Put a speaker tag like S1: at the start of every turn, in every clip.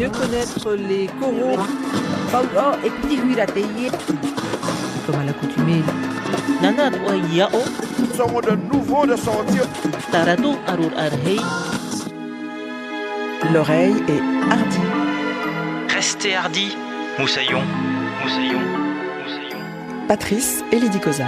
S1: mieux connaître les coraux.
S2: Oh, écoutez, lui, la taillé.
S1: Comme à l'accoutumée.
S3: Nanat wa yao.
S4: Somos de nouveau de sortir.
S3: Taratung arur arhei.
S2: L'oreille est hardie.
S5: Restez hardi, moussaillon, moussaillon, moussaillon.
S2: Patrice et Lydie Kozak.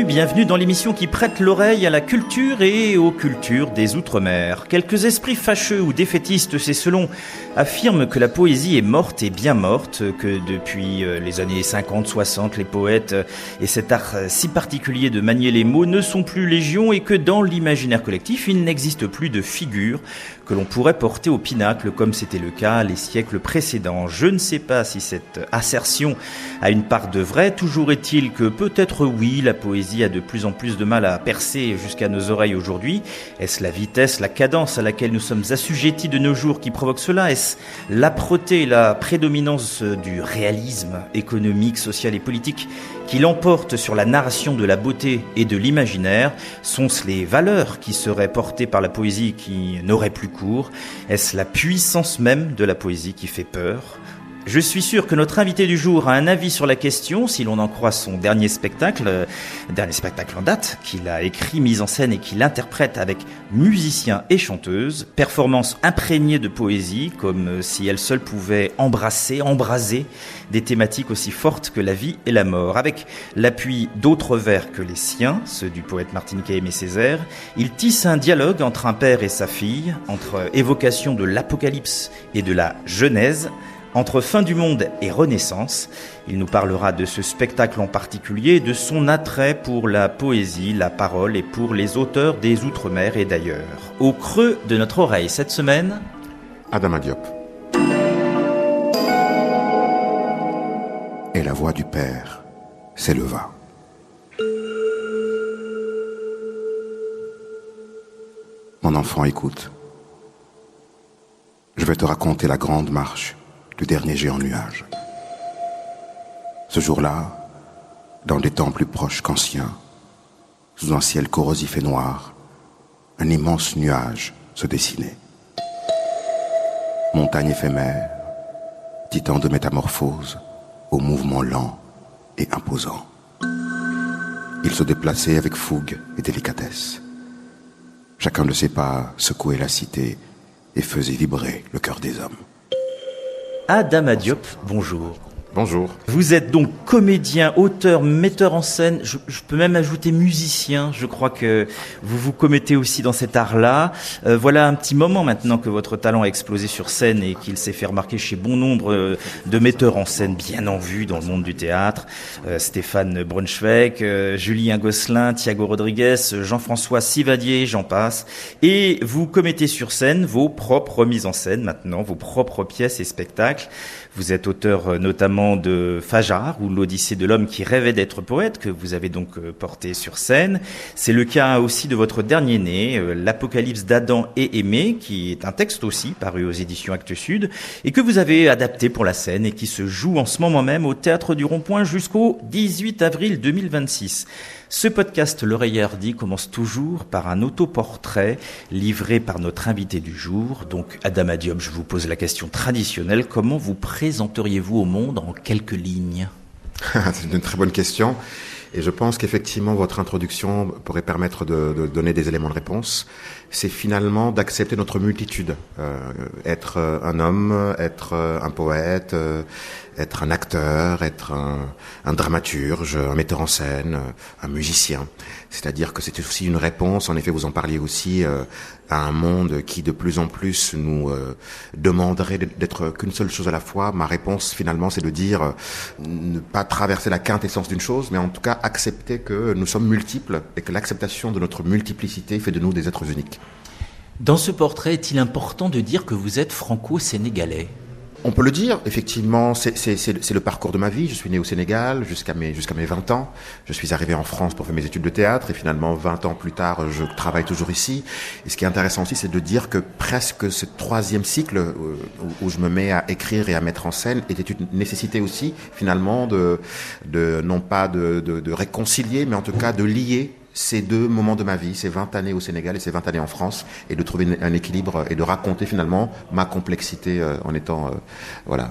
S6: Bienvenue dans l'émission qui prête l'oreille à la culture et aux cultures des Outre-mer. Quelques esprits fâcheux ou défaitistes, c'est selon, affirment que la poésie est morte et bien morte, que depuis les années 50-60, les poètes et cet art si particulier de manier les mots ne sont plus légion et que dans l'imaginaire collectif, il n'existe plus de figure que l'on pourrait porter au pinacle comme c'était le cas les siècles précédents. Je ne sais pas si cette assertion a une part de vrai, toujours est-il que peut-être oui, la poésie a de plus en plus de mal à percer jusqu'à nos oreilles aujourd'hui. Est-ce la vitesse, la cadence à laquelle nous sommes assujettis de nos jours qui provoque cela? Est-ce l'âpreté, la prédominance du réalisme économique, social et politique qui l'emporte sur la narration de la beauté et de l'imaginaire? Sont-ce les valeurs qui seraient portées par la poésie qui n'auraient plus cours? Est-ce la puissance même de la poésie qui fait peur? Je suis sûr que notre invité du jour a un avis sur la question, si l'on en croit son dernier spectacle en date, qu'il a écrit, mis en scène et qu'il interprète avec musiciens et chanteuses. Performance imprégnée de poésie, comme si elle seule pouvait embraser des thématiques aussi fortes que la vie et la mort. Avec l'appui d'autres vers que les siens, ceux du poète martiniquais Aimé Césaire, il tisse un dialogue entre un père et sa fille, entre évocation de l'Apocalypse et de la Genèse, entre fin du monde et renaissance. Il nous parlera de ce spectacle en particulier, de son attrait pour la poésie, la parole et pour les auteurs des Outre-mer et d'ailleurs. Au creux de notre oreille cette semaine,
S7: Adama Diop. Et la voix du Père s'éleva. Mon enfant, écoute. Je vais te raconter la grande marche du dernier géant nuage. Ce jour-là, dans des temps plus proches qu'anciens, sous un ciel corrosif et noir, un immense nuage se dessinait. Montagne éphémère, titan de métamorphose, au mouvement lent et imposant. Il se déplaçait avec fougue et délicatesse. Chacun de ses pas secouait la cité et faisait vibrer le cœur des hommes.
S6: Adama Diop, bonjour.
S7: Bonjour.
S6: Vous êtes donc comédien, auteur, metteur en scène, je peux même ajouter musicien, je crois que vous vous commettez aussi dans cet art-là. Voilà un petit moment maintenant que votre talent a explosé sur scène et qu'il s'est fait remarquer chez bon nombre de metteurs en scène bien en vue dans le monde du théâtre. Stéphane Braunschweig, Julien Gosselin, Thiago Rodriguez, Jean-François Sivadier, j'en passe. Et vous commettez sur scène vos propres mises en scène maintenant, vos propres pièces et spectacles. Vous êtes auteur notamment de Fajar ou l'Odyssée de l'homme qui rêvait d'être poète, que vous avez donc porté sur scène. C'est le cas aussi de votre dernier né, l'Apocalypse d'Adam et Aimé, qui est un texte aussi paru aux éditions Actes Sud, et que vous avez adapté pour la scène et qui se joue en ce moment même au Théâtre du Rond-Point jusqu'au 18 avril 2026. Ce podcast L'Oreille Hardie commence toujours par un autoportrait livré par notre invité du jour. Donc Adama Diop, je vous pose la question traditionnelle. Comment vous présenteriez-vous au monde en quelques lignes?
S7: C'est une très bonne question. Et je pense qu'effectivement, votre introduction pourrait permettre de donner des éléments de réponse. C'est finalement d'accepter notre multitude. Être un homme, être un poète, être un acteur, être un dramaturge, un metteur en scène, un musicien. C'est-à-dire que c'est aussi une réponse, en effet vous en parliez aussi, à un monde qui de plus en plus nous demanderait d'être qu'une seule chose à la fois. Ma réponse finalement c'est de dire ne pas traverser la quintessence d'une chose, mais en tout cas accepter que nous sommes multiples et que l'acceptation de notre multiplicité fait de nous des êtres uniques.
S6: Dans ce portrait, est-il important de dire que vous êtes franco-sénégalais ?
S7: On peut le dire, effectivement, c'est le parcours de ma vie. Je suis né au Sénégal jusqu'à mes 20 ans. Je suis arrivé en France pour faire mes études de théâtre et finalement 20 ans plus tard, je travaille toujours ici. Et ce qui est intéressant aussi, c'est de dire que presque ce troisième cycle où je me mets à écrire et à mettre en scène était une nécessité aussi, finalement, non pas de réconcilier, mais en tout cas de lier ces 2 moments de ma vie, ces 20 années au Sénégal et ces 20 années en France, et de trouver un équilibre et de raconter finalement ma complexité en étant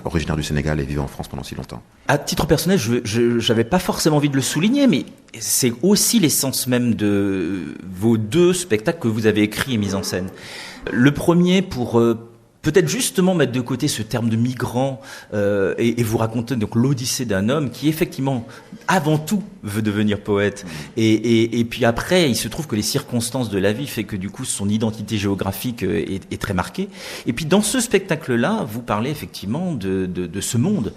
S7: originaire du Sénégal et vivant en France pendant si longtemps.
S6: À titre personnel, je n'avais pas forcément envie de le souligner, mais c'est aussi l'essence même de vos 2 spectacles que vous avez écrits et mis en scène. Le premier pour peut-être justement mettre de côté ce terme de migrant et vous raconter donc l'odyssée d'un homme qui effectivement avant tout veut devenir poète et puis après il se trouve que les circonstances de la vie fait que du coup son identité géographique est très marquée. Et puis dans ce spectacle-là, vous parlez effectivement de ce monde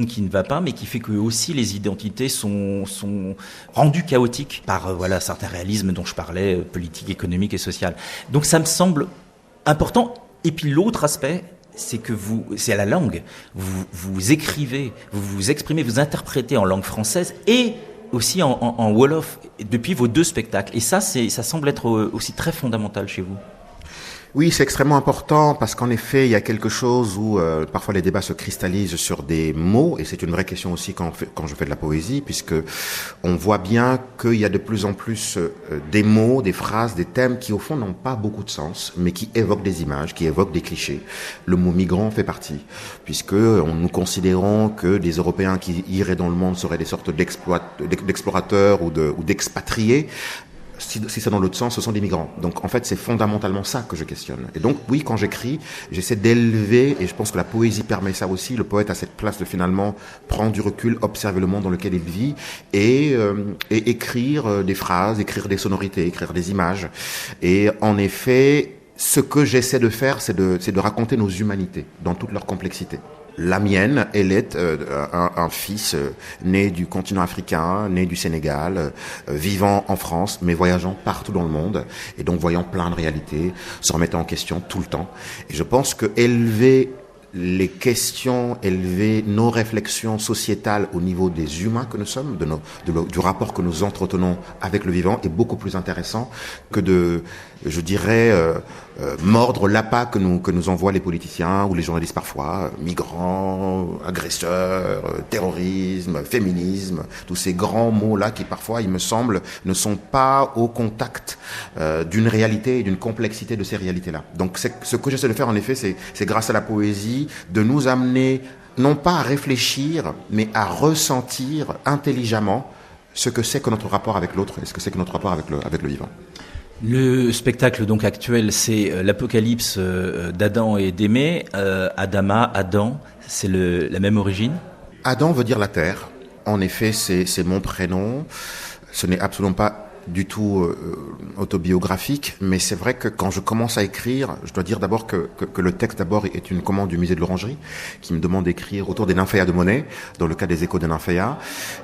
S6: qui ne va pas, mais qui fait que aussi les identités sont rendues chaotiques par certains réalismes dont je parlais, politique, économique et social. Donc ça me semble important. Et puis l'autre aspect, c'est que c'est à la langue. Vous écrivez, vous vous exprimez, vous interprétez en langue française et aussi en Wolof depuis vos 2 spectacles. Et ça semble être aussi très fondamental chez vous.
S7: Oui, c'est extrêmement important parce qu'en effet, il y a quelque chose où parfois les débats se cristallisent sur des mots, et c'est une vraie question aussi quand je fais de la poésie, puisque on voit bien qu'il y a de plus en plus des mots, des phrases, des thèmes qui au fond n'ont pas beaucoup de sens, mais qui évoquent des images, qui évoquent des clichés. Le mot migrant fait partie, puisque nous considérons que des Européens qui iraient dans le monde seraient des sortes d'explorateurs ou d'expatriés. Si c'est dans l'autre sens, ce sont des migrants. Donc en fait, c'est fondamentalement ça que je questionne. Et donc oui, quand j'écris, j'essaie d'élever, et je pense que la poésie permet ça aussi. Le poète a cette place de finalement prendre du recul, observer le monde dans lequel il vit et écrire des phrases, écrire des sonorités, écrire des images. Et en effet, ce que j'essaie de faire, c'est de raconter nos humanités dans toute leur complexité. La mienne, elle est un fils né du continent africain, né du Sénégal, vivant en France, mais voyageant partout dans le monde, et donc voyant plein de réalités, se remettant en question tout le temps. Et je pense que élever les questions, élever nos réflexions sociétales au niveau des humains que nous sommes, du rapport que nous entretenons avec le vivant, est beaucoup plus intéressant que de, je dirais, mordre l'appât que nous envoient les politiciens ou les journalistes parfois, migrants, agresseurs, terrorisme, féminisme, tous ces grands mots-là qui parfois, il me semble, ne sont pas au contact d'une réalité et d'une complexité de ces réalités-là. Donc ce que j'essaie de faire en effet, c'est grâce à la poésie, de nous amener non pas à réfléchir, mais à ressentir intelligemment ce que c'est que notre rapport avec l'autre et ce que c'est que notre rapport avec le vivant.
S6: Le spectacle donc actuel, c'est l'apocalypse d'Adam et d'Aimée. Adama, Adam, c'est la même origine.
S7: Adam veut dire la terre. En effet, c'est mon prénom. Ce n'est absolument pas du tout autobiographique, mais c'est vrai que quand je commence à écrire, je dois dire d'abord que le texte d'abord est une commande du musée de l'Orangerie qui me demande d'écrire autour des nymphéas de Monet, dans le cas des échos des nymphéas,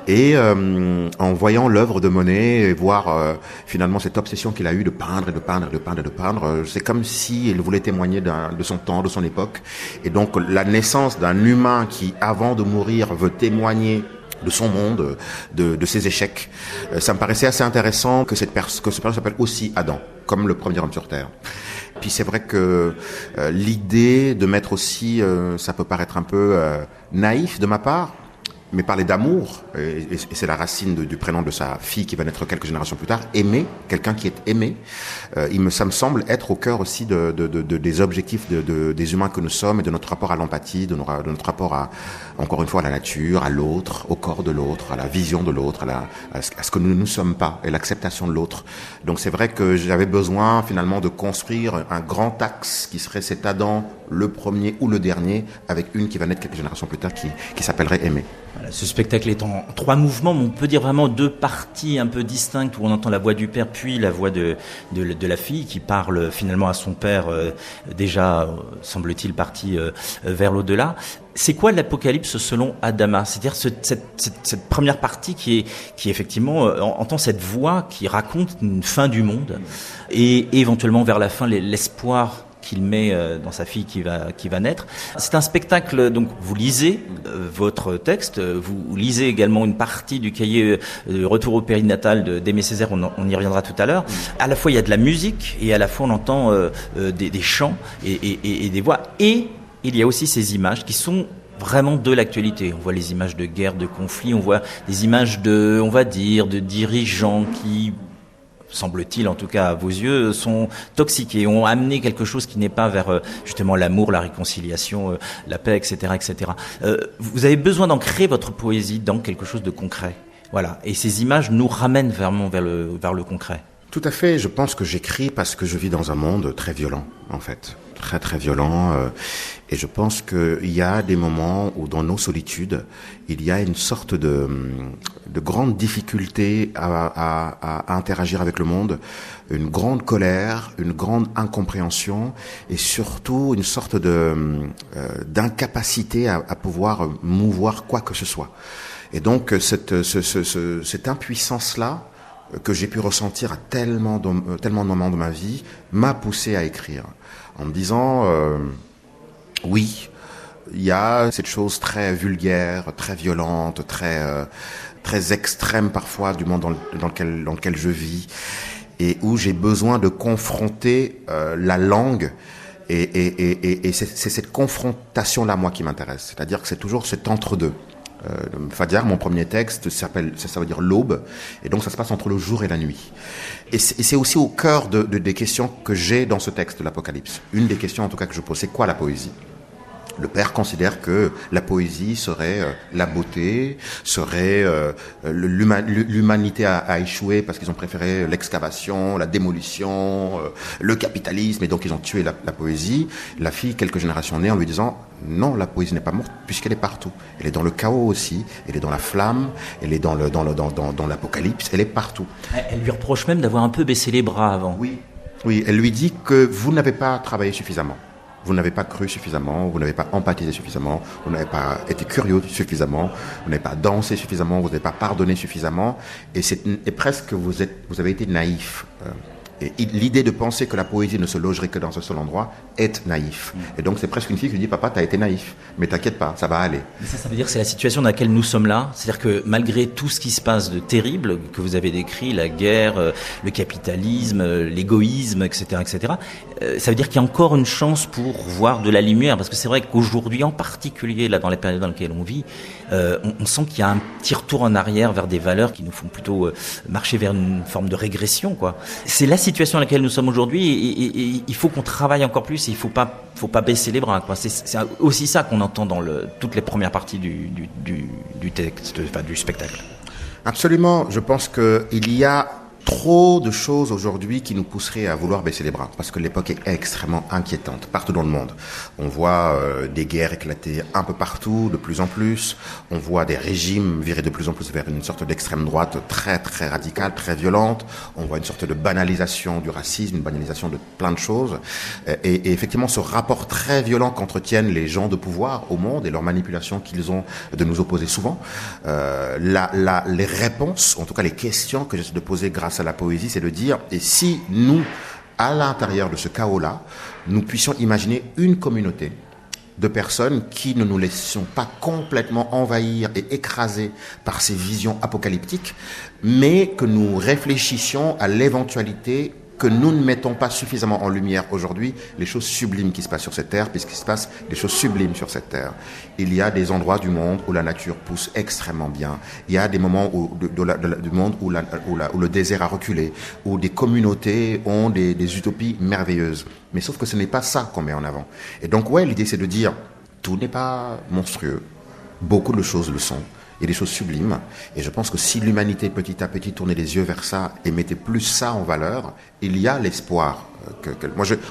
S7: et en voyant l'œuvre de Monet et voir finalement cette obsession qu'il a eue de peindre et de peindre et de peindre et de peindre, c'est comme si il voulait témoigner de son temps, de son époque, et donc la naissance d'un humain qui avant de mourir veut témoigner de son monde, de ses échecs. Ça me paraissait assez intéressant que ce personnage s'appelle aussi Adam, comme le premier homme sur Terre. Puis c'est vrai que l'idée de mettre aussi, ça peut paraître un peu naïf de ma part, mais parler d'amour, et c'est la racine du prénom de sa fille qui va naître quelques générations plus tard, aimer, quelqu'un qui est aimé, ça me semble être au cœur aussi des objectifs des humains que nous sommes et de notre rapport à l'empathie, de notre rapport à, encore une fois, à la nature, à l'autre, au corps de l'autre, à la vision de l'autre, à ce que nous ne sommes pas et l'acceptation de l'autre. Donc c'est vrai que j'avais besoin finalement de construire un grand axe qui serait cet Adam, le premier ou le dernier, avec une qui va naître quelques générations plus tard qui s'appellerait Aimé.
S6: Voilà, ce spectacle est en 3 mouvements, mais on peut dire vraiment 2 parties un peu distinctes où on entend la voix du père puis la voix de la fille qui parle finalement à son père déjà, semble-t-il, parti vers l'au-delà. C'est quoi l'apocalypse selon Adama ? C'est-à-dire cette première partie qui effectivement entend cette voix qui raconte une fin du monde et éventuellement vers la fin l'espoir qu'il met dans sa fille qui va naître. C'est un spectacle, donc vous lisez votre texte, vous lisez également une partie du cahier Retour au périnatal d'Aimé Césaire, on y reviendra tout à l'heure. À la fois il y a de la musique et à la fois on entend des chants et des voix, et il y a aussi ces images qui sont vraiment de l'actualité. On voit les images de guerre, de conflit, on voit des images de dirigeants qui semble-t-il en tout cas à vos yeux, sont toxiques et ont amené quelque chose qui n'est pas vers justement l'amour, la réconciliation, la paix, etc., etc. Vous avez besoin d'ancrer votre poésie dans quelque chose de concret. Voilà. Et ces images nous ramènent vraiment vers le concret.
S7: Tout à fait. Je pense que j'écris parce que je vis dans un monde très violent, en fait. Très, très violent. Et je pense qu'il y a des moments où, dans nos solitudes, il y a une sorte de grande difficulté à interagir avec le monde, une grande colère, une grande incompréhension et surtout une sorte d'incapacité à pouvoir mouvoir quoi que ce soit. Et donc, cette impuissance-là, que j'ai pu ressentir à tellement de moments de ma vie, m'a poussé à écrire. En me disant, oui, il y a cette chose très vulgaire, très violente, très extrême parfois du monde dans lequel je vis, et où j'ai besoin de confronter la langue. Et c'est cette confrontation-là, moi, qui m'intéresse. C'est-à-dire que c'est toujours cet entre-deux. Fadiar, mon premier texte, ça veut dire l'aube, et donc ça se passe entre le jour et la nuit. Et c'est aussi au cœur des questions que j'ai dans ce texte de l'Apocalypse. Une des questions en tout cas que je pose, c'est quoi la poésie ? Le père considère que la poésie serait la beauté, serait l'humanité a échoué parce qu'ils ont préféré l'excavation, la démolition, le capitalisme, et donc ils ont tué la poésie. La fille, quelques générations nées, en lui disant non, la poésie n'est pas morte puisqu'elle est partout. Elle est dans le chaos aussi, elle est dans la flamme, elle est dans l'apocalypse, elle est partout.
S6: Elle lui reproche même d'avoir un peu baissé les bras avant.
S7: Oui, elle lui dit que vous n'avez pas travaillé suffisamment. Vous n'avez pas cru suffisamment, vous n'avez pas empathisé suffisamment, vous n'avez pas été curieux suffisamment, vous n'avez pas dansé suffisamment, vous n'avez pas pardonné suffisamment, et presque vous avez été naïf. Et l'idée de penser que la poésie ne se logerait que dans un seul endroit est naïf. Et donc c'est presque une fille qui lui dit « Papa, t'as été naïf, mais t'inquiète pas, ça va aller. »
S6: Mais ça veut dire que c'est la situation dans laquelle nous sommes là. C'est-à-dire que malgré tout ce qui se passe de terrible, que vous avez décrit, la guerre, le capitalisme, l'égoïsme, etc., etc., ça veut dire qu'il y a encore une chance pour voir de la lumière. Parce que c'est vrai qu'aujourd'hui, en particulier là dans les périodes dans lesquelles on vit, on sent qu'il y a un petit retour en arrière vers des valeurs qui nous font plutôt marcher vers une forme de régression, quoi. C'est la situation dans laquelle nous sommes aujourd'hui, et il faut qu'on travaille encore plus, et il faut pas baisser les bras, quoi. C'est aussi ça qu'on entend dans toutes les premières parties du texte, enfin, du spectacle.
S7: Absolument. Je pense qu'il y a trop de choses aujourd'hui qui nous pousseraient à vouloir baisser les bras, parce que l'époque est extrêmement inquiétante partout dans le monde. On voit des guerres éclater un peu partout, de plus en plus. On voit des régimes virer de plus en plus vers une sorte d'extrême droite très très radicale, très violente. On voit une sorte de banalisation du racisme, une banalisation de plein de choses. Et effectivement, ce rapport très violent qu'entretiennent les gens de pouvoir au monde et leur manipulation qu'ils ont de nous opposer souvent. Les réponses, en tout cas les questions que j'essaie de poser grâce à la poésie, c'est de dire, et si nous, à l'intérieur de ce chaos-là, nous puissions imaginer une communauté de personnes qui ne nous laissons pas complètement envahir et écraser par ces visions apocalyptiques, mais que nous réfléchissions à l'éventualité que nous ne mettons pas suffisamment en lumière aujourd'hui les choses sublimes qui se passent sur cette terre, puisqu'il se passe des choses sublimes sur cette terre. Il y a des endroits du monde où la nature pousse extrêmement bien. Il y a des moments du monde où le désert a reculé, où des communautés ont des utopies merveilleuses. Mais sauf que ce n'est pas ça qu'on met en avant. Et donc, ouais, l'idée c'est de dire, tout n'est pas monstrueux. Beaucoup de choses le sont. Il y a des choses sublimes, et je pense que si l'humanité petit à petit tournait les yeux vers ça et mettait plus ça en valeur, il y a l'espoir.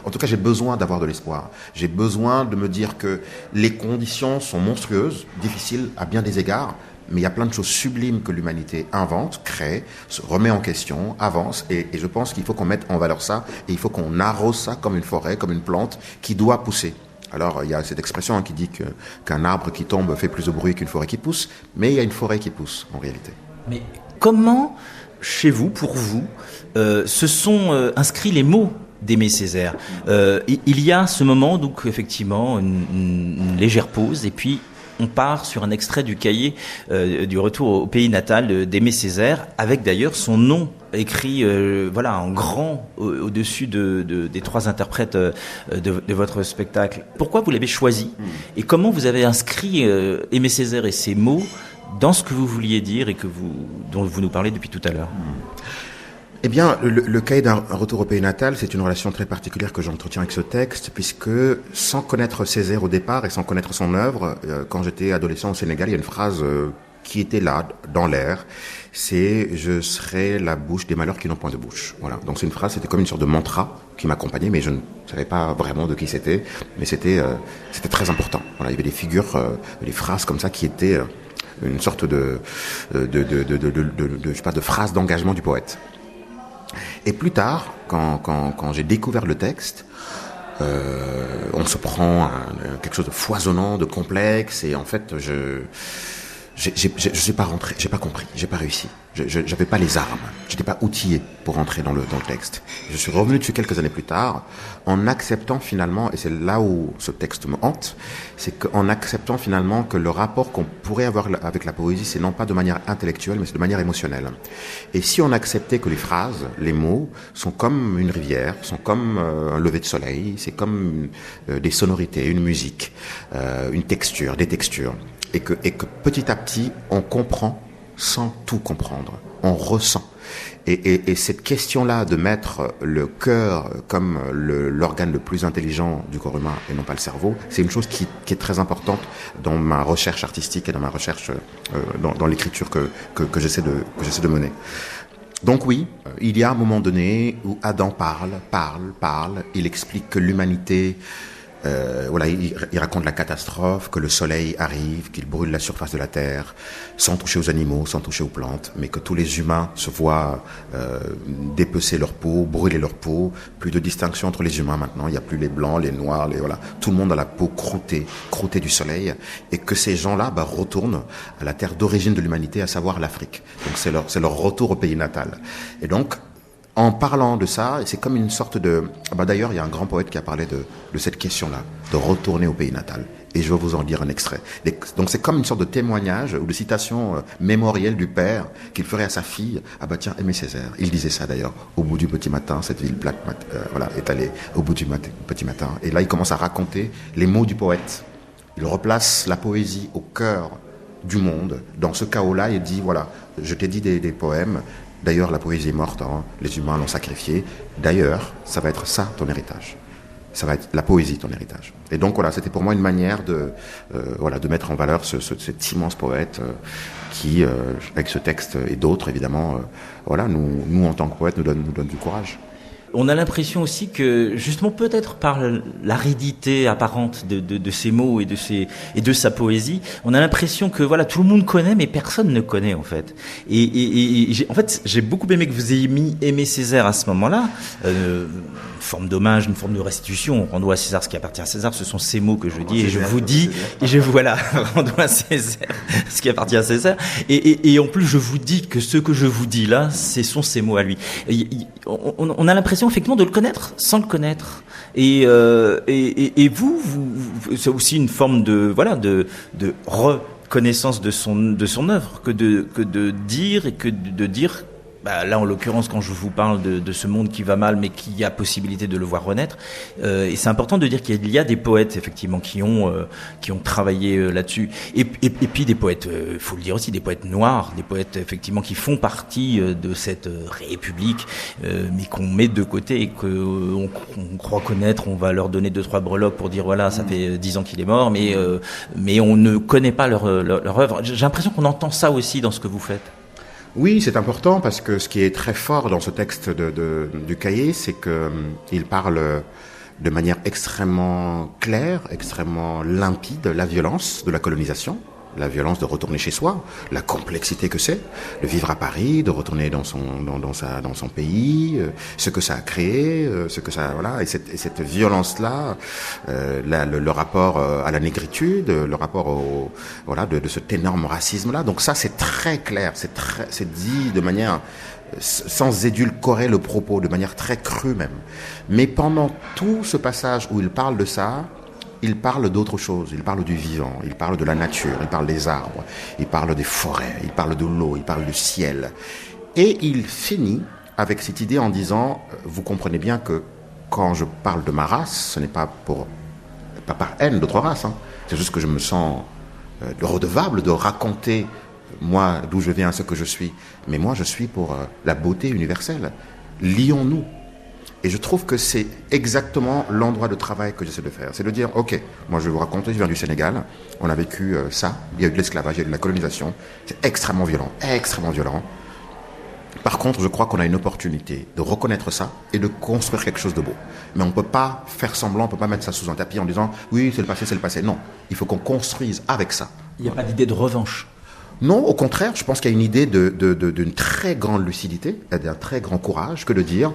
S7: En tout cas, j'ai besoin d'avoir de l'espoir. J'ai besoin de me dire que les conditions sont monstrueuses, difficiles à bien des égards, mais il y a plein de choses sublimes que l'humanité invente, crée, se remet en question, avance, et je pense qu'il faut qu'on mette en valeur ça, et il faut qu'on arrose ça comme une forêt, comme une plante qui doit pousser. Alors, il y a cette expression qui dit qu'un arbre qui tombe fait plus de bruit qu'une forêt qui pousse, mais il y a une forêt qui pousse, en réalité.
S6: Mais comment, chez vous, pour vous, se sont inscrits les mots d'Aimé Césaire ? Il y a ce moment, donc, effectivement, une légère pause, et puis on part sur un extrait du cahier du retour au pays natal d'Aimé Césaire, avec d'ailleurs son nom écrit en grand au-dessus des trois interprètes de votre spectacle. Pourquoi vous l'avez choisi et comment vous avez inscrit Aimé Césaire et ses mots dans ce que vous vouliez dire et dont vous nous parlez depuis tout à l'heure?
S7: Eh bien, le cahier d'un retour au pays natal, c'est une relation très particulière que j'entretiens avec ce texte, puisque sans connaître Césaire au départ et sans connaître son œuvre, quand j'étais adolescent au Sénégal, il y a une phrase qui était là, dans l'air, c'est « je serai la bouche des malheurs qui n'ont point de bouche ». Voilà. Donc c'est une phrase, c'était comme une sorte de mantra qui m'accompagnait, mais je ne savais pas vraiment de qui c'était, mais c'était très important. Voilà, il y avait des figures, des phrases comme ça qui étaient une sorte de phrase d'engagement du poète. Et plus tard, quand j'ai découvert le texte, on se prend quelque chose de foisonnant, de complexe, et en fait, je suis pas rentré, j'ai pas compris, j'ai pas réussi. J'avais pas les armes, j'étais pas outillé pour rentrer dans le texte. Je suis revenu dessus quelques années plus tard, en acceptant finalement, et c'est là où ce texte me hante, c'est qu'en acceptant finalement que le rapport qu'on pourrait avoir avec la poésie, c'est non pas de manière intellectuelle, mais c'est de manière émotionnelle. Et si on acceptait que les phrases, les mots, sont comme une rivière, sont comme un lever de soleil, c'est comme des sonorités, une musique, une texture, des textures, et que petit à petit, on comprend sans tout comprendre. On ressent. Et cette question-là de mettre le cœur comme l'organe le plus intelligent du corps humain et non pas le cerveau, c'est une chose qui est très importante dans ma recherche artistique et dans ma recherche dans l'écriture que j'essaie de mener. Donc oui, il y a un moment donné où Adam parle, il explique que l'humanité il raconte la catastrophe, que le soleil arrive, qu'il brûle la surface de la terre, sans toucher aux animaux, sans toucher aux plantes, mais que tous les humains se voient dépecer leur peau, brûler leur peau, plus de distinction entre les humains maintenant, il n'y a plus les blancs, les noirs, tout le monde a la peau croûtée du soleil, et que ces gens-là retournent à la terre d'origine de l'humanité, à savoir l'Afrique. Donc c'est leur retour au pays natal. Et donc, en parlant de ça, c'est comme une sorte de... d'ailleurs, il y a un grand poète qui a parlé de cette question-là, de retourner au pays natal. Et je vais vous en dire un extrait. Donc c'est comme une sorte de témoignage ou de citation mémorielle du père qu'il ferait à sa fille. Tiens, Aimé Césaire. Il disait ça d'ailleurs. Au bout du petit matin, cette ville plate est allée au bout du petit matin. Et là, il commence à raconter les mots du poète. Il replace la poésie au cœur du monde. Dans ce chaos-là, il dit, voilà, je t'ai dit des poèmes. D'ailleurs, la poésie est morte, les humains l'ont sacrifiée. D'ailleurs, ça va être ça ton héritage. Ça va être la poésie ton héritage. Et donc voilà, c'était pour moi une manière de mettre en valeur cet immense poète qui, avec ce texte et d'autres évidemment, nous en tant que poètes, nous donne du courage.
S6: On a l'impression aussi que, justement, peut-être par l'aridité apparente de ces mots et de sa poésie, on a l'impression que tout le monde connaît, mais personne ne connaît en fait. Et j'ai beaucoup aimé que vous ayez mis Aimé Césaire à ce moment-là. Une forme d'hommage, une forme de restitution. Rendons à César ce qui appartient à César. Ce sont ces mots que je dis et je vous dis rendons à César ce qui appartient à César. Et en plus, je vous dis que ce que je vous dis là, ce sont ces mots à lui. On a l'impression effectivement de le connaître sans le connaître. Et vous, c'est aussi une forme de reconnaissance de son œuvre que de dire et que de dire. Là, en l'occurrence, quand je vous parle de ce monde qui va mal, mais qui a possibilité de le voir renaître, et c'est important de dire qu'il y a des poètes effectivement qui ont travaillé là-dessus, et puis des poètes, faut le dire aussi, des poètes noirs, des poètes effectivement qui font partie de cette république, mais qu'on met de côté et qu'on croit connaître. On va leur donner 2-3 breloques pour dire ça fait 10 ans qu'il est mort, mais on ne connaît pas leur œuvre. J'ai l'impression qu'on entend ça aussi dans ce que vous faites.
S7: Oui, c'est important parce que ce qui est très fort dans ce texte du cahier, c'est qu'il parle de manière extrêmement claire, extrêmement limpide, la violence de la colonisation, la violence de retourner chez soi, la complexité que c'est de vivre à Paris, de retourner dans son pays, ce que ça a créé, et cette violence-là, le rapport à la négritude, le rapport de cet énorme racisme-là. Donc ça, c'est très clair, c'est dit de manière sans édulcorer le propos, de manière très crue même. Mais pendant tout ce passage où il parle de ça, il parle d'autre chose, il parle du vivant, il parle de la nature, il parle des arbres, il parle des forêts, il parle de l'eau, il parle du ciel. Et il finit avec cette idée en disant, vous comprenez bien que quand je parle de ma race, ce n'est pas par haine d'autres races, c'est juste que je me sens redevable de raconter moi, d'où je viens, ce que je suis. Mais moi, je suis pour la beauté universelle. Lions-nous. Et je trouve que c'est exactement l'endroit de travail que j'essaie de faire. C'est de dire, ok, moi je vais vous raconter, je viens du Sénégal, on a vécu ça, il y a eu de l'esclavage, il y a eu de la colonisation, c'est extrêmement violent, extrêmement violent. Par contre, je crois qu'on a une opportunité de reconnaître ça et de construire quelque chose de beau. Mais on ne peut pas faire semblant, on ne peut pas mettre ça sous un tapis en disant, oui, c'est le passé, c'est le passé. Non, il faut qu'on construise avec ça.
S6: Il n'y a pas d'idée de revanche.
S7: Non, au contraire, je pense qu'il y a une idée d'une très grande lucidité, d'un très grand courage que de dire,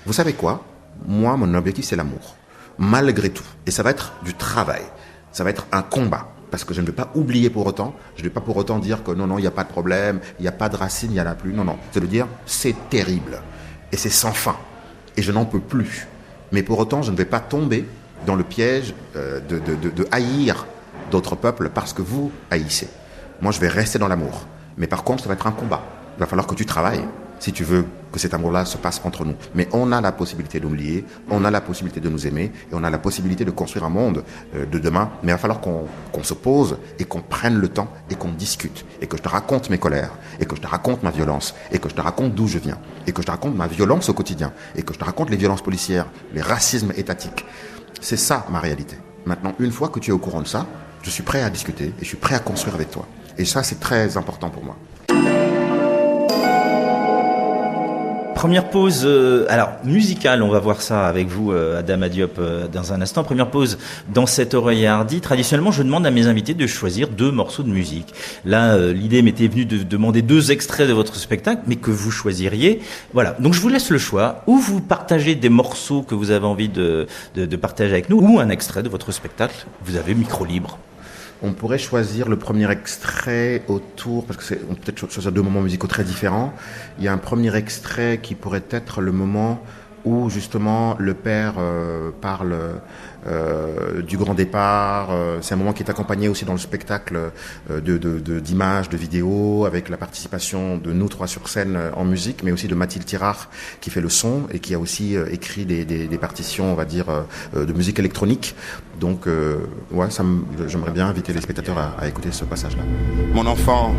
S7: vous savez quoi? Moi, mon objectif, c'est l'amour. Malgré tout. Et ça va être du travail. Ça va être un combat. Parce que je ne vais pas oublier pour autant. Je ne vais pas pour autant dire que non, il n'y a pas de problème, il n'y a pas de racines, il n'y en a plus. Non. C'est de dire, c'est terrible. Et c'est sans fin. Et je n'en peux plus. Mais pour autant, je ne vais pas tomber dans le piège de haïr d'autres peuples parce que vous haïssez. Moi, je vais rester dans l'amour. Mais par contre, ça va être un combat. Il va falloir que tu travailles si tu veux que cet amour-là se passe entre nous. Mais on a la possibilité de nous lier, on a la possibilité de nous aimer, et on a la possibilité de construire un monde de demain. Mais il va falloir qu'on se pose et qu'on prenne le temps et qu'on discute. Et que je te raconte mes colères, et que je te raconte ma violence, et que je te raconte d'où je viens, et que je te raconte ma violence au quotidien, et que je te raconte les violences policières, les racismes étatiques. C'est ça ma réalité. Maintenant, une fois que tu es au courant de ça, je suis prêt à discuter et je suis prêt à construire avec toi. Et ça, c'est très important pour moi.
S6: Première pause, alors musicale, on va voir ça avec vous, Adama Diop, dans un instant. Première pause dans cette oreille hardie. Traditionnellement, je demande à mes invités de choisir 2 morceaux de musique. Là, l'idée m'était venue de demander 2 extraits de votre spectacle, mais que vous choisiriez. Voilà, donc je vous laisse le choix. Ou vous partagez des morceaux que vous avez envie de partager avec nous, ou un extrait de votre spectacle. Vous avez micro libre.
S7: On pourrait choisir le premier extrait autour, parce que on peut peut-être choisir 2 moments musicaux très différents. Il y a un premier extrait qui pourrait être le moment où justement le père parle du grand départ. C'est un moment qui est accompagné aussi dans le spectacle d'images, de vidéos, avec la participation de nous 3 sur scène en musique, mais aussi de Mathilde Tirard qui fait le son et qui a aussi écrit des partitions, on va dire, de musique électronique. Donc, ouais, j'aimerais bien inviter les spectateurs à écouter ce passage-là.
S4: Mon enfant,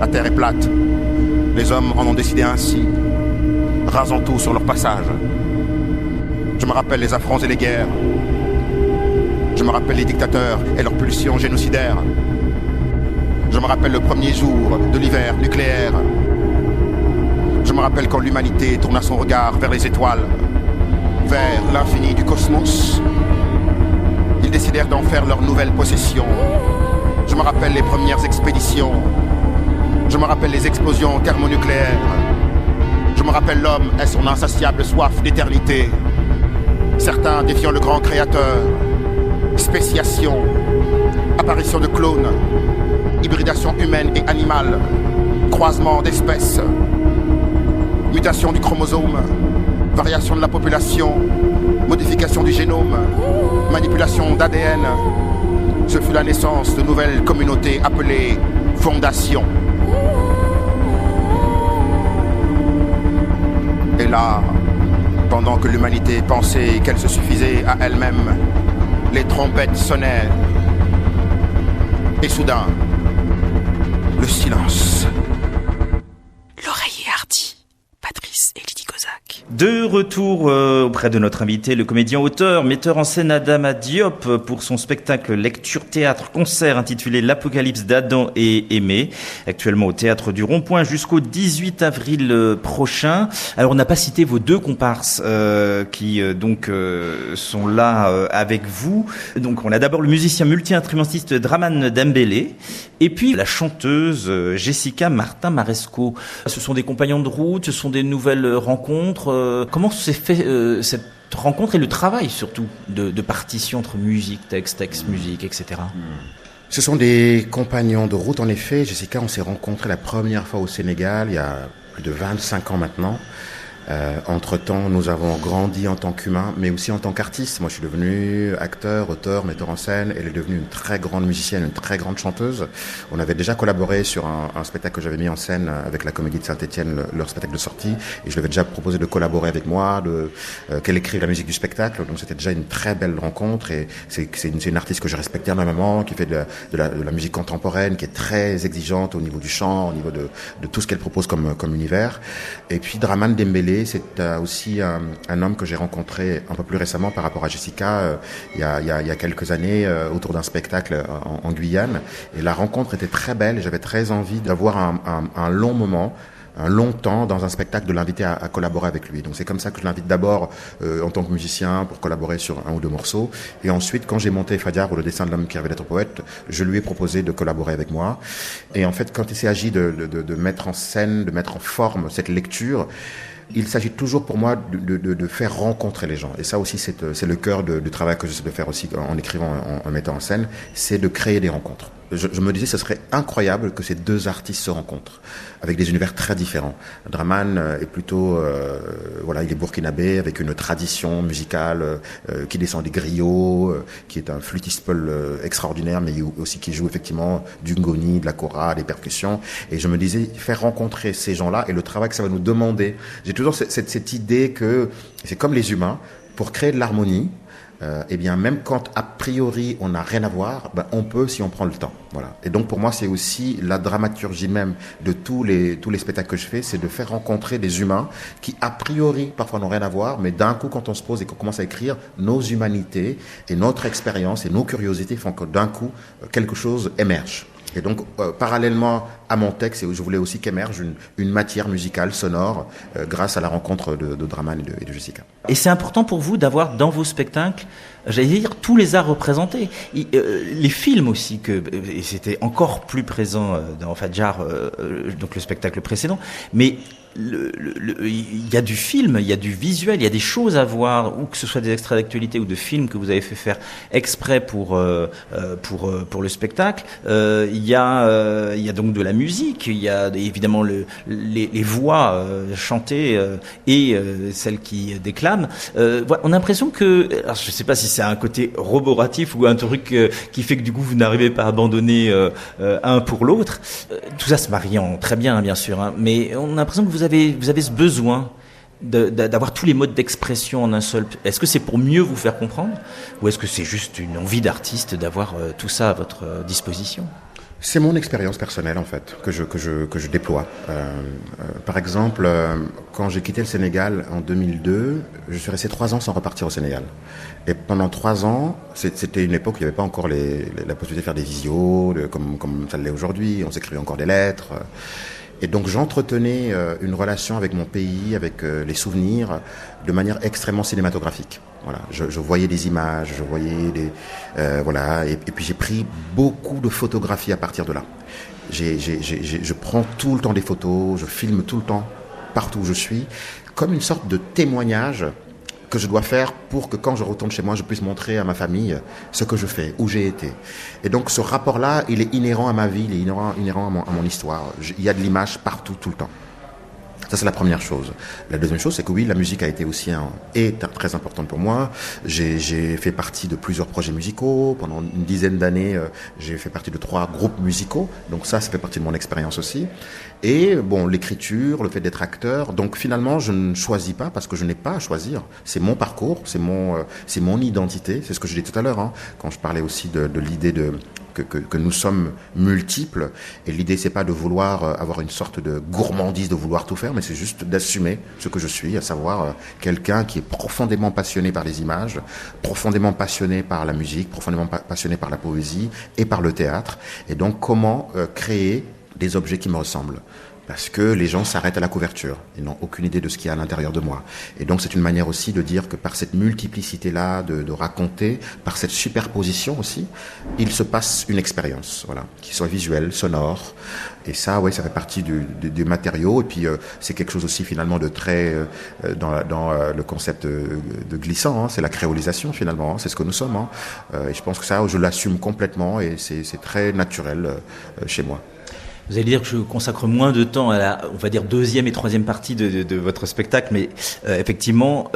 S4: la terre est plate. Les hommes en ont décidé ainsi, rasant tout sur leur passage. Je me rappelle les affronts et les guerres. Je me rappelle les dictateurs et leurs pulsions génocidaires. Je me rappelle le premier jour de l'hiver nucléaire. Je me rappelle quand l'humanité tourna son regard vers les étoiles, vers l'infini du cosmos. Ils décidèrent d'en faire leur nouvelle possession. Je me rappelle les premières expéditions. Je me rappelle les explosions thermonucléaires. Je me rappelle l'homme et son insatiable soif d'éternité. Certains défiant le grand créateur. Spéciation, apparition de clones, hybridation humaine et animale, croisement d'espèces, mutation du chromosome, variation de la population, modification du génome, manipulation d'ADN. Ce fut la naissance de nouvelles communautés appelées fondations. Et là, pendant que l'humanité pensait qu'elle se suffisait à elle-même, les trompettes sonnaient. Et soudain, le silence.
S2: L'oreiller hardi, Patrice et Lydie Kozak.
S6: De retour auprès de notre invité, le comédien, auteur, metteur en scène Adama Diop pour son spectacle lecture théâtre concert intitulé L'Apocalypse d'Adam et Aimé, actuellement au Théâtre du Rond-Point jusqu'au 18 avril prochain. Alors on n'a pas cité vos 2 comparses qui sont là avec vous. Donc on a d'abord le musicien multi-instrumentiste Draman Dembélé et puis la chanteuse Jessica Martin Maresco. Ce sont des compagnons de route, ce sont des nouvelles rencontres. Comment s'est fait cette rencontre et le travail surtout de partition entre musique, texte, musique, etc.
S7: Ce sont des compagnons de route, en effet. Jessica, on s'est rencontrés la première fois au Sénégal, il y a plus de 25 ans maintenant. Entre-temps, nous avons grandi en tant qu'humains, mais aussi en tant qu'artistes. Moi, je suis devenu acteur, auteur, metteur en scène. Elle est devenue une très grande musicienne, une très grande chanteuse. On avait déjà collaboré sur un spectacle que j'avais mis en scène avec la Comédie de Saint-Étienne, leur spectacle de sortie. Et je lui avais déjà proposé de collaborer avec moi, qu'elle écrive la musique du spectacle. Donc, c'était déjà une très belle rencontre. Et c'est une artiste que je respecte énormément, qui fait de la musique contemporaine, qui est très exigeante au niveau du chant, au niveau de tout ce qu'elle propose comme univers. Et puis, Dramane Dembélé, c'est aussi un homme que j'ai rencontré un peu plus récemment par rapport à Jessica, il y a quelques années, autour d'un spectacle en Guyane. Et la rencontre était très belle et j'avais très envie d'avoir un long moment, un long temps dans un spectacle, de l'inviter à collaborer avec lui. Donc c'est comme ça que je l'invite d'abord en tant que musicien pour collaborer sur un ou deux morceaux. Et ensuite, quand j'ai monté Fayard ou le dessin de l'homme qui rêvait d'être poète, je lui ai proposé de collaborer avec moi. Et en fait, quand il s'agit de mettre en scène, de mettre en forme cette lecture, il s'agit toujours pour moi de faire rencontrer les gens. Et ça aussi, c'est le cœur du travail que j'essaie de faire aussi en écrivant, en mettant en scène, c'est de créer des rencontres. Je me disais, ce serait incroyable que ces deux artistes se rencontrent, avec des univers très différents. Dramane est plutôt, il est burkinabé, avec une tradition musicale qui descend des griots, qui est un flûtiste extraordinaire, mais aussi qui joue effectivement du ngoni, de la kora, des percussions. Et je me disais, faire rencontrer ces gens-là et le travail que ça va nous demander. J'ai toujours cette idée que c'est comme les humains, pour créer de l'harmonie, eh bien, même quand a priori on n'a rien à voir, on peut si on prend le temps. Voilà. Et donc pour moi, c'est aussi la dramaturgie même de tous les spectacles que je fais, c'est de faire rencontrer des humains qui a priori parfois n'ont rien à voir, mais d'un coup quand on se pose et qu'on commence à écrire, nos humanités et notre expérience et nos curiosités font que d'un coup quelque chose émerge. Et donc, parallèlement à mon texte, je voulais aussi qu'émerge une matière musicale, sonore, grâce à la rencontre de Dramane et de Jessica.
S6: Et c'est important pour vous d'avoir dans vos spectacles, j'allais dire, tous les arts représentés. Les films aussi, et c'était encore plus présent dans Fayard, donc le spectacle précédent, mais il y a du film, il y a du visuel, il y a des choses à voir, ou que ce soit des extraits d'actualité ou de films que vous avez fait faire exprès pour le spectacle. Il y a donc de la musique, il y a évidemment les voix chantées et celles qui déclament. Voilà, on a l'impression que, alors je ne sais pas si c'est un côté roboratif ou un truc qui fait que du coup vous n'arrivez pas à abandonner un pour l'autre. Tout ça se marie très bien, bien sûr, hein, mais on a l'impression que vous avez ce besoin d'avoir tous les modes d'expression en un seul. Est-ce que c'est pour mieux vous faire comprendre, ou est-ce que c'est juste une envie d'artiste d'avoir tout ça à votre disposition ?
S7: C'est mon expérience personnelle en fait que je déploie. Par exemple, quand j'ai quitté le Sénégal en 2002, je suis resté 3 ans sans repartir au Sénégal. Et pendant 3 ans, c'était une époque où il n'y avait pas encore la possibilité de faire des visios, comme ça l'est aujourd'hui. On s'écrivait encore des lettres. Et donc j'entretenais une relation avec mon pays, avec les souvenirs, de manière extrêmement cinématographique. Voilà, je voyais des images, je voyais et puis j'ai pris beaucoup de photographies à partir de là. Je prends tout le temps des photos, je filme tout le temps, partout où je suis, comme une sorte de témoignage que je dois faire pour que quand je retourne chez moi, je puisse montrer à ma famille ce que je fais, où j'ai été. Et donc ce rapport-là, il est inhérent à ma vie, il est inhérent à mon histoire. Il y a de l'image partout, tout le temps. Ça, c'est la première chose. La deuxième chose, c'est que oui, la musique a été aussi très importante pour moi. J'ai fait partie de plusieurs projets musicaux. Pendant une dizaine d'années, j'ai fait partie de 3 groupes musicaux. Donc ça fait partie de mon expérience aussi. Et bon, l'écriture, le fait d'être acteur. Donc finalement, je ne choisis pas parce que je n'ai pas à choisir. C'est mon parcours, c'est mon identité. C'est ce que je disais tout à l'heure, hein, quand je parlais aussi de l'idée que nous sommes multiples, et l'idée c'est pas de vouloir avoir une sorte de gourmandise, de vouloir tout faire, mais c'est juste d'assumer ce que je suis, à savoir quelqu'un qui est profondément passionné par les images, profondément passionné par la musique, profondément passionné par la poésie et par le théâtre, et donc comment créer des objets qui me ressemblent. Parce que les gens s'arrêtent à la couverture. Ils n'ont aucune idée de ce qu'il y a à l'intérieur de moi. Et donc c'est une manière aussi de dire que par cette multiplicité-là, de raconter, par cette superposition aussi, il se passe une expérience, voilà, qui soit visuelle, sonore. Et ça, ouais, ça fait partie du matériau. Et puis c'est quelque chose aussi finalement de très dans le concept de glissant. Hein, c'est la créolisation finalement. Hein, c'est ce que nous sommes. Hein. Et je pense que ça, je l'assume complètement et c'est très naturel chez moi.
S6: Vous allez dire que je consacre moins de temps à la, on va dire, deuxième et troisième partie de votre spectacle, mais effectivement,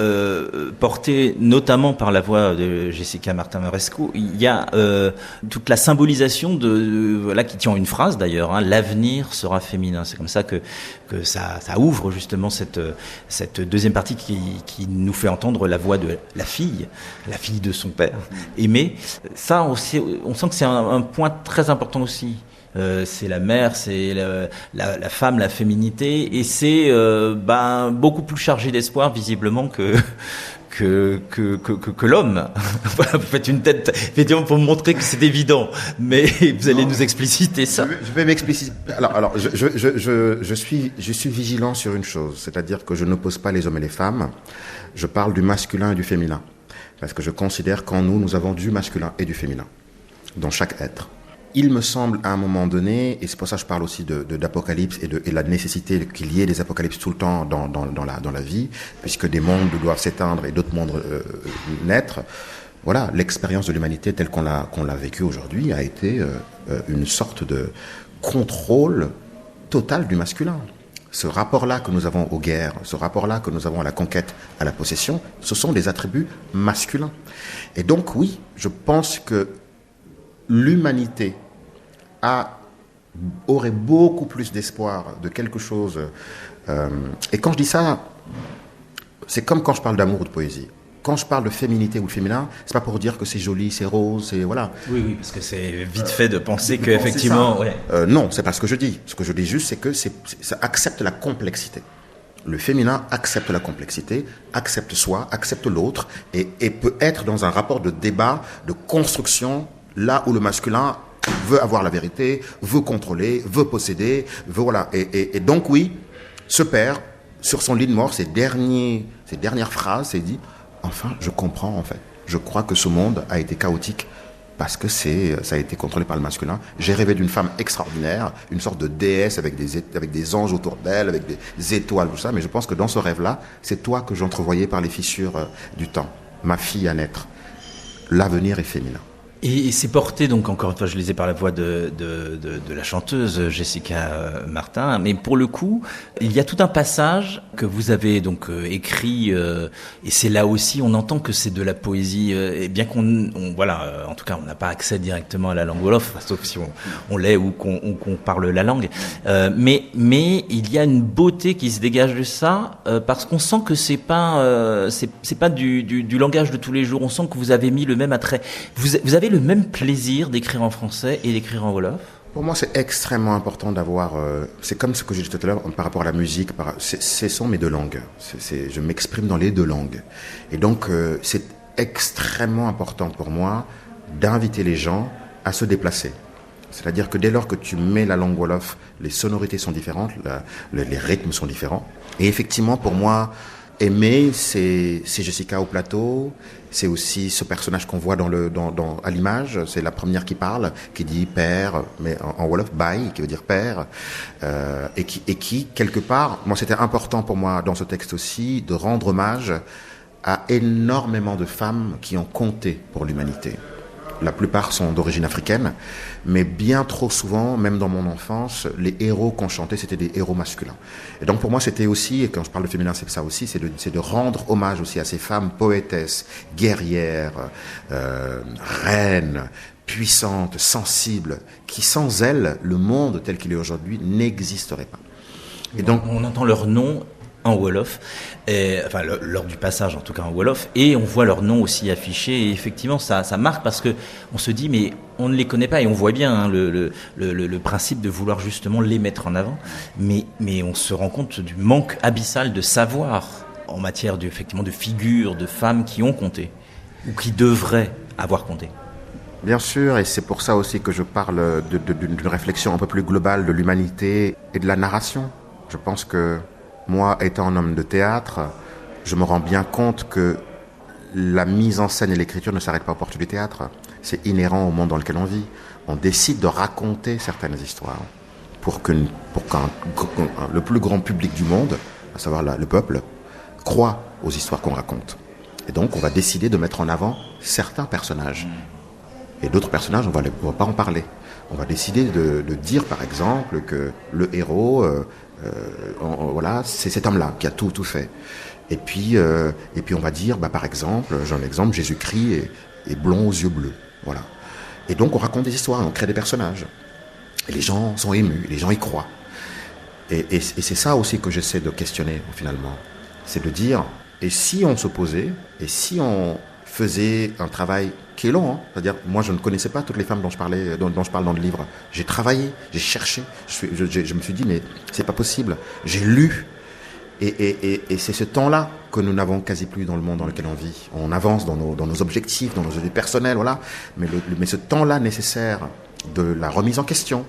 S6: porté notamment par la voix de Jessica Martin-Moresco, il y a toute la symbolisation voilà, qui tient une phrase d'ailleurs, hein, l'avenir sera féminin. C'est comme ça que ça ouvre justement cette deuxième partie qui nous fait entendre la voix de la fille de son père, Aimé. Ça aussi, on sent que c'est un point très important aussi. C'est la mère, c'est la femme, la féminité, et c'est beaucoup plus chargé d'espoir visiblement que l'homme. Voilà, vous faites une tête effectivement pour me montrer que c'est évident, mais vous allez nous expliciter ça.
S7: Je vais m'expliciter. Alors, je suis vigilant sur une chose, c'est-à-dire que je n'oppose pas les hommes et les femmes. Je parle du masculin et du féminin, parce que je considère qu'en nous avons du masculin et du féminin dans chaque être. Il me semble à un moment donné, et c'est pour ça que je parle aussi d'apocalypse et la nécessité qu'il y ait des apocalypses tout le temps dans la vie, puisque des mondes doivent s'éteindre et d'autres mondes naître. Voilà, l'expérience de l'humanité telle qu'on l'a vécue aujourd'hui a été une sorte de contrôle total du masculin. Ce rapport-là que nous avons aux guerres, ce rapport-là que nous avons à la conquête, à la possession, ce sont des attributs masculins. Et donc oui, je pense que l'humanité aurait beaucoup plus d'espoir de quelque chose. Et quand je dis ça, c'est comme quand je parle d'amour ou de poésie. Quand je parle de féminité ou de féminin, c'est pas pour dire que c'est joli, c'est rose, c'est voilà.
S6: Oui, parce que c'est vite fait de penser qu'effectivement. Ouais.
S7: Non, c'est pas ce que je dis. Ce que je dis juste, c'est que ça accepte la complexité. Le féminin accepte la complexité, accepte soi, accepte l'autre, et peut être dans un rapport de débat, de construction, là où le masculin veut avoir la vérité, veut contrôler, veut posséder, voilà. Et donc oui, ce père, sur son lit de mort, ses dernières phrases, s'est dit, enfin, je comprends en fait. Je crois que ce monde a été chaotique parce que ça a été contrôlé par le masculin. J'ai rêvé d'une femme extraordinaire, une sorte de déesse avec des anges autour d'elle, avec des étoiles, tout ça. Mais je pense que dans ce rêve-là, c'est toi que j'entrevoyais par les fissures du temps. Ma fille à naître. L'avenir est féminin.
S6: Et c'est porté, donc encore une fois, je lisais par la voix de la chanteuse Jessica Martin, mais pour le coup, il y a tout un passage que vous avez donc écrit, et c'est là aussi, on entend que c'est de la poésie, et bien voilà, en tout cas, on n'a pas accès directement à la langue wolof, sauf si on l'est ou qu'on parle la langue, mais il y a une beauté qui se dégage de ça, parce qu'on sent que c'est pas du langage de tous les jours, on sent que vous avez mis le même attrait, vous avez le même plaisir d'écrire en français et d'écrire en wolof?
S7: Pour moi, c'est extrêmement important d'avoir... c'est comme ce que j'ai dit tout à l'heure par rapport à la musique. Ce sont mes deux langues. Je m'exprime dans les deux langues. Et donc, c'est extrêmement important pour moi d'inviter les gens à se déplacer. C'est-à-dire que dès lors que tu mets la langue wolof, les sonorités sont différentes, les rythmes sont différents. Et effectivement, pour moi... Aimé, c'est Jessica au plateau, c'est aussi ce personnage qu'on voit à l'image, c'est la première qui parle, qui dit père, mais en wolof, bai, qui veut dire père, et qui, quelque part, moi c'était important pour moi dans ce texte aussi, de rendre hommage à énormément de femmes qui ont compté pour l'humanité. La plupart sont d'origine africaine, mais bien trop souvent, même dans mon enfance, les héros qu'on chantait, c'était des héros masculins. Et donc pour moi, c'était aussi, et quand je parle de féminin, c'est ça aussi, c'est de rendre hommage aussi à ces femmes poétesses, guerrières, reines, puissantes, sensibles, qui sans elles, le monde tel qu'il est aujourd'hui n'existerait pas.
S6: Et donc on entend leur nom en wolof, lors du passage en tout cas en wolof, et on voit leur nom aussi affiché, et effectivement ça marque parce que on se dit mais on ne les connaît pas, et on voit bien le principe de vouloir justement les mettre en avant, mais on se rend compte du manque abyssal de savoir en matière effectivement de figures, de femmes qui ont compté, ou qui devraient avoir compté.
S7: Bien sûr, et c'est pour ça aussi que je parle d'une réflexion un peu plus globale de l'humanité et de la narration. Je pense que moi, étant un homme de théâtre, je me rends bien compte que la mise en scène et l'écriture ne s'arrêtent pas aux portes du théâtre. C'est inhérent au monde dans lequel on vit. On décide de raconter certaines histoires pour que le plus grand public du monde, à savoir le peuple, croit aux histoires qu'on raconte. Et donc, on va décider de mettre en avant certains personnages. Et d'autres personnages, on va pas en parler. On va décider de dire, par exemple, que le héros, voilà, c'est cet homme-là qui a tout fait. Et puis on va dire, par exemple, j'ai un exemple, Jésus-Christ est blond aux yeux bleus. Voilà. Et donc on raconte des histoires, on crée des personnages. Et les gens sont émus, les gens y croient. Et c'est ça aussi que j'essaie de questionner, finalement. C'est de dire, et si on se posait, et si on faisait un travail qui est long, hein, c'est-à-dire, moi je ne connaissais pas toutes les femmes dont je parle dans le livre. J'ai travaillé, j'ai cherché, je me suis dit, mais c'est pas possible. J'ai lu. Et c'est ce temps-là que nous n'avons quasi plus dans le monde dans lequel on vit. On avance dans nos objectifs, dans nos objectifs personnels, voilà. Mais ce temps-là nécessaire de la remise en question,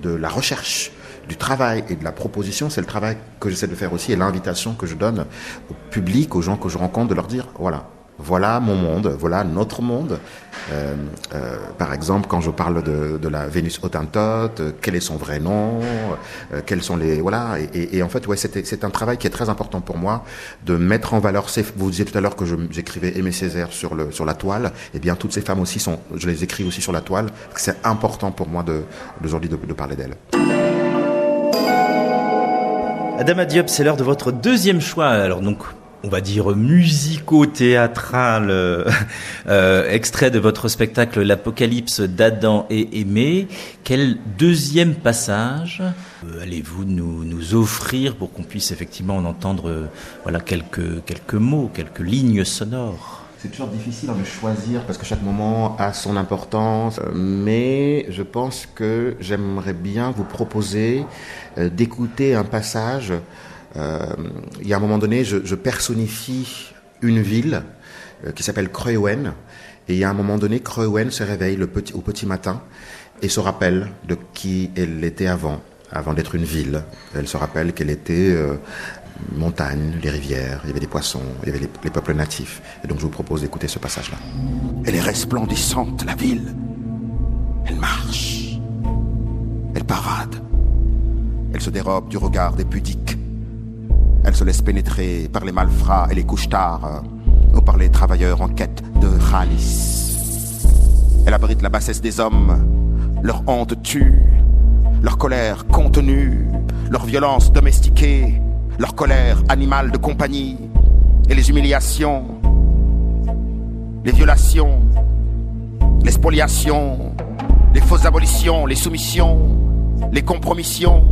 S7: de la recherche, du travail et de la proposition, c'est le travail que j'essaie de faire aussi et l'invitation que je donne au public, aux gens que je rencontre, de leur dire, voilà mon monde, voilà notre monde. Par exemple, quand je parle de la Vénus Hottentote, quel est son vrai nom, quels sont les... Voilà, et en fait, c'est un travail qui est très important pour moi, de mettre en valeur... Vous disiez tout à l'heure que j'écrivais Aimé Césaire sur la toile, et bien toutes ces femmes aussi, je les écris aussi sur la toile, parce que c'est important pour moi aujourd'hui de parler d'elles.
S6: Adama Diop, c'est l'heure de votre deuxième choix. Alors donc, on va dire musico-théâtral, extrait de votre spectacle L'Apocalypse d'Adam et Aimée. Quel deuxième passage allez-vous nous offrir pour qu'on puisse effectivement en entendre quelques mots, quelques lignes sonores?
S7: C'est toujours difficile de choisir parce que chaque moment a son importance, mais je pense que j'aimerais bien vous proposer d'écouter un passage. Il y a un moment donné, je personnifie une ville qui s'appelle Kreuen, et il y a un moment donné, Kreuen se réveille au petit matin et se rappelle de qui elle était avant d'être une ville. Elle se rappelle qu'elle était montagne, les rivières, il y avait des poissons, il y avait les peuples natifs. Et donc je vous propose d'écouter ce passage-là.
S4: Elle est resplendissante, la ville. Elle marche. Elle parade. Elle se dérobe du regard des pudiques. Elle se laisse pénétrer par les malfrats et les couche-tards, ou par les travailleurs en quête de Khalis. Elle abrite la bassesse des hommes. Leur honte tue, leur colère contenue, leur violence domestiquée, leur colère animale de compagnie, et les humiliations, les violations, les spoliations, les fausses abolitions, les soumissions, les compromissions,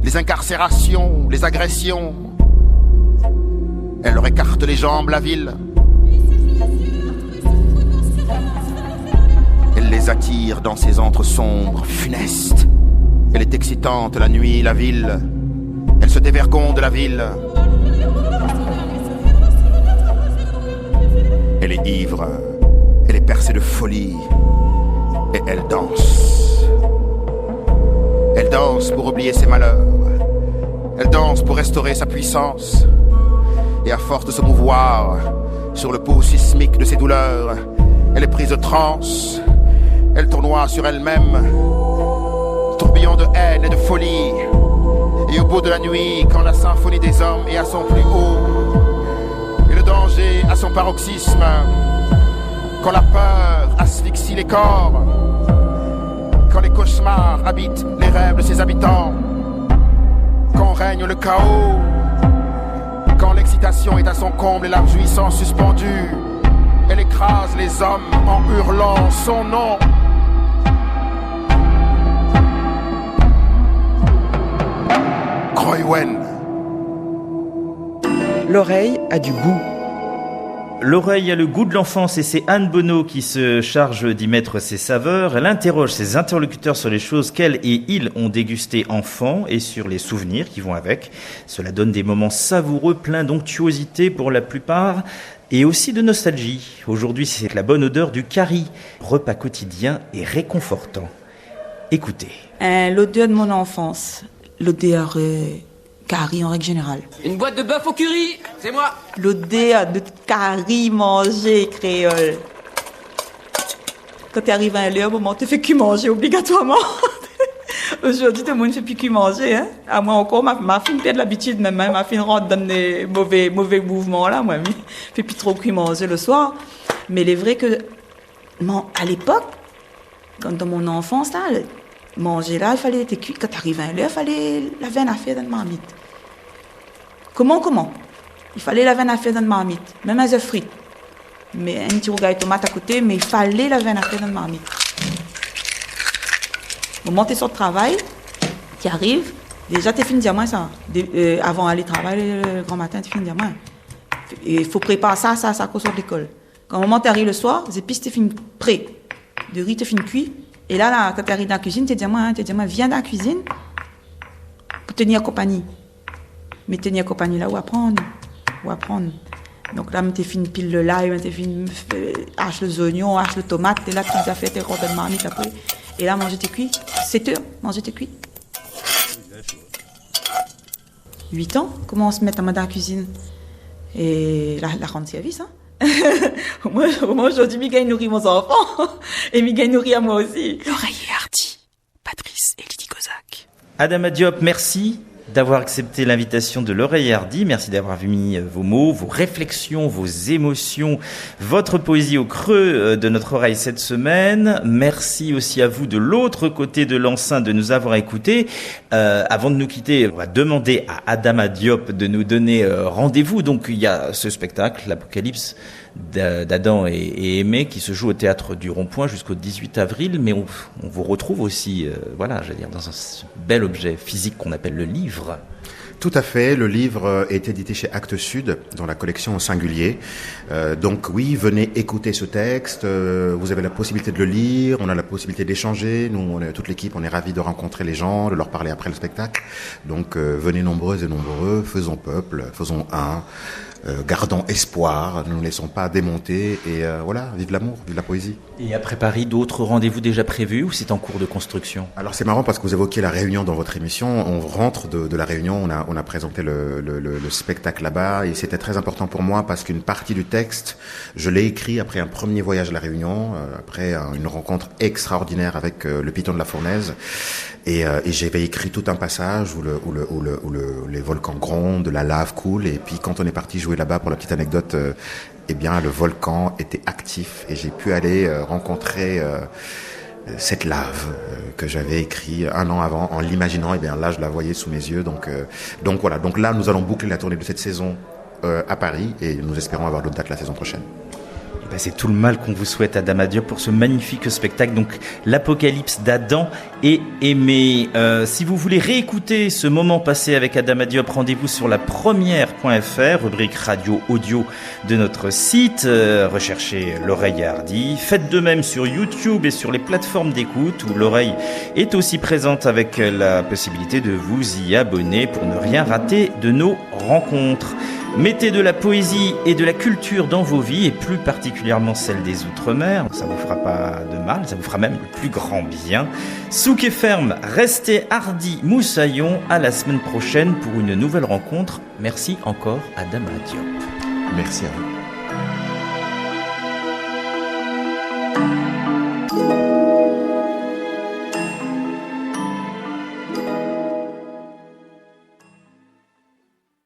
S4: les incarcérations, les agressions. Elle leur écarte les jambes, la ville. Elle les attire dans ses antres sombres, funestes. Elle est excitante la nuit, la ville. Elle se dévergonde de la ville. Elle est ivre, elle est percée de folie, et elle danse. Elle danse pour oublier ses malheurs. Elle danse pour restaurer sa puissance. Et à force de se mouvoir sur le pouls sismique de ses douleurs, elle est prise de transe. Elle tournoie sur elle-même, tourbillon de haine et de folie. Et au bout de la nuit, quand la symphonie des hommes est à son plus haut, et le danger à son paroxysme, quand la peur asphyxie les corps, quand les cauchemars habitent les rêves de ses habitants, quand règne le chaos, quand l'excitation est à son comble et la jouissance suspendue, elle écrase les hommes en hurlant son nom. Kreuen.
S1: L'oreille a du goût.
S6: L'oreille a le goût de l'enfance et c'est Anne Bonneau qui se charge d'y mettre ses saveurs. Elle interroge ses interlocuteurs sur les choses qu'elle et ils ont dégustées enfants et sur les souvenirs qui vont avec. Cela donne des moments savoureux, pleins d'onctuosité pour la plupart et aussi de nostalgie. Aujourd'hui, c'est la bonne odeur du curry, repas quotidien et réconfortant. Écoutez.
S8: L'odeur de mon enfance, l'odeur curry en règle générale.
S9: Une boîte de bœuf au curry, c'est moi.
S8: L'odeur de curry mangé créole. Quand tu arrives à un moment, tu fais que manger obligatoirement. Aujourd'hui, tout le monde ne fait plus que manger. Hein? À moi encore, ma fille perd l'habitude, même ma fille rentre dans des mauvais mouvements là. Moi, je ne fais plus trop que manger le soir. Mais il est vrai que, à l'époque, dans mon enfance, là, manger là, il fallait être cuit. Quand t'arrivais à l'heure, il fallait laver une affaire dans une marmite. Comment? Il fallait laver une affaire dans une marmite, même les œufs frites. Mais un petit rougail de tomate à côté, mais il fallait laver une affaire dans une marmite. Au moment où tu sors de travail, tu arrives, déjà tu finis de dire moi ça. Avant d'aller travailler le grand matin, tu finis de dire moi. Il faut préparer ça, qu'on sort de l'école. Quand au moment où tu arrives le soir, les épices, tu finis prêt. Le riz, tu finis cuit. Et là, quand tu arrives dans la cuisine, tu dis moi, viens dans la cuisine pour tenir compagnie. Mais tenir compagnie là, où apprendre. Donc là, tu finis pile le lime, tu finis hache les oignons, hache les tomates, et là, tu as fait tes rondelles de marmite après. Et là, manger tes cuits. 7 heures, manger tes cuits. 8 ans, comment on se met dans la cuisine. Et la rendre service, hein. Moi, aujourd'hui, Miguel nourrit mon enfant. Et Miguel nourrit à moi aussi.
S2: L'oreiller hardi, Patrice et Lydie Kozak.
S6: Adama Diop, merci d'avoir accepté l'invitation de l'Oreille Hardy. Merci d'avoir mis vos mots, vos réflexions, vos émotions, votre poésie au creux de notre oreille cette semaine. Merci aussi à vous de l'autre côté de l'enceinte de nous avoir écoutés. Avant de nous quitter, on va demander à Adama Diop de nous donner rendez-vous. Donc il y a ce spectacle, l'Apocalypse d'Adam et Aimé, qui se joue au Théâtre du Rond-Point jusqu'au 18 avril. Mais on vous retrouve aussi, dans un bel objet physique qu'on appelle le livre.
S7: Tout à fait. Le livre est édité chez Actes Sud, dans la collection au singulier. Donc oui, venez écouter ce texte. Vous avez la possibilité de le lire. On a la possibilité d'échanger. Nous, toute l'équipe, on est ravis de rencontrer les gens, de leur parler après le spectacle. Donc venez nombreuses et nombreux. Faisons peuple, faisons un. Gardons espoir, ne nous laissons pas démonter. Et voilà, vive l'amour, vive la poésie.
S6: Et après Paris, d'autres rendez-vous déjà prévus ou c'est en cours de construction?
S7: Alors c'est marrant parce que vous évoquiez la Réunion dans votre émission. On rentre de la Réunion, on a présenté le spectacle là-bas et c'était très important pour moi parce qu'une partie du texte, je l'ai écrit après un premier voyage à la Réunion, après une rencontre extraordinaire avec le Piton de la Fournaise. Et j'avais écrit tout un passage où les volcans grondent, la lave coule. Et puis quand on est parti jouer là-bas, pour la petite anecdote, eh bien le volcan était actif et j'ai pu aller rencontrer cette lave que j'avais écrit un an avant en l'imaginant. Et bien là, je la voyais sous mes yeux. Donc voilà. Donc là, nous allons boucler la tournée de cette saison à Paris et nous espérons avoir d'autres dates la saison prochaine.
S6: C'est tout le mal qu'on vous souhaite, Adama Diop, pour ce magnifique spectacle, donc l'Apocalypse d'Adam et Aimé. Si vous voulez réécouter ce moment passé avec Adama Diop, rendez-vous sur lapremière.fr, rubrique radio audio de notre site. Recherchez l'Oreille Hardy. Faites de même sur YouTube et sur les plateformes d'écoute où l'oreille est aussi présente avec la possibilité de vous y abonner pour ne rien rater de nos rencontres. Mettez de la poésie et de la culture dans vos vies, et plus particulièrement celle des Outre-mer. Ça vous fera pas de mal, ça vous fera même le plus grand bien. Souk et ferme, restez hardi, moussaillon. À la semaine prochaine pour une nouvelle rencontre. Merci encore, Adama Diop.
S7: Merci à vous.